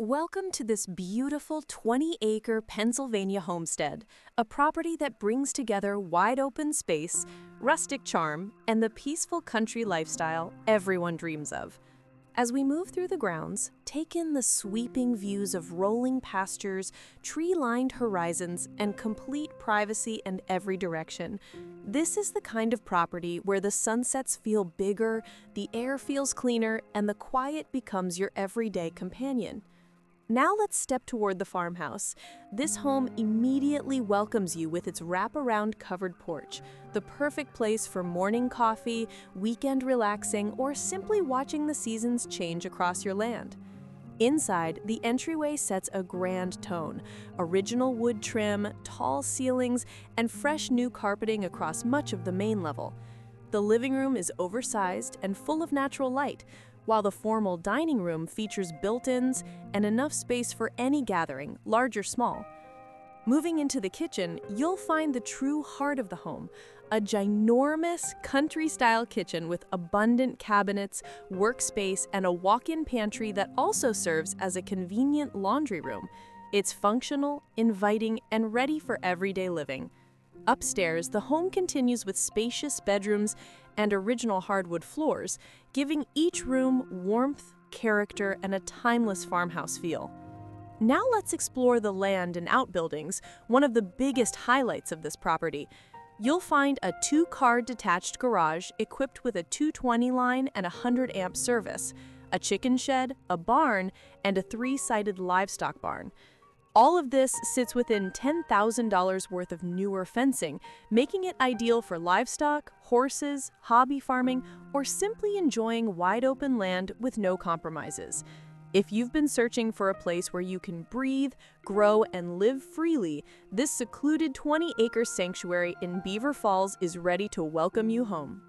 Welcome to this beautiful 20-acre Pennsylvania homestead, a property that brings together wide-open space, rustic charm, and the peaceful country lifestyle everyone dreams of. As we move through the grounds, take in the sweeping views of rolling pastures, tree-lined horizons, and complete privacy in every direction. This is the kind of property where the sunsets feel bigger, the air feels cleaner, and the quiet becomes your everyday companion. Now let's step toward the farmhouse. This home immediately welcomes you with its wraparound covered porch, the perfect place for morning coffee, weekend relaxing, or simply watching the seasons change across your land. Inside, the entryway sets a grand tone: original wood trim, tall ceilings, and fresh new carpeting across much of the main level. The living room is oversized and full of natural light, while the formal dining room features built-ins and enough space for any gathering, large or small. Moving into the kitchen, you'll find the true heart of the home, a ginormous country-style kitchen with abundant cabinets, workspace, and a walk-in pantry that also serves as a convenient laundry room. It's functional, inviting, and ready for everyday living. Upstairs, the home continues with spacious bedrooms and original hardwood floors, giving each room warmth, character, and a timeless farmhouse feel. Now let's explore the land and outbuildings, one of the biggest highlights of this property. You'll find a two-car detached garage equipped with a 220 line and a 100-amp service, a chicken shed, a barn, and a three-sided livestock barn. All of this sits within $10,000 worth of newer fencing, making it ideal for livestock, horses, hobby farming, or simply enjoying wide-open land with no compromises. If you've been searching for a place where you can breathe, grow, and live freely, this secluded 20-acre sanctuary in Beaver Falls is ready to welcome you home.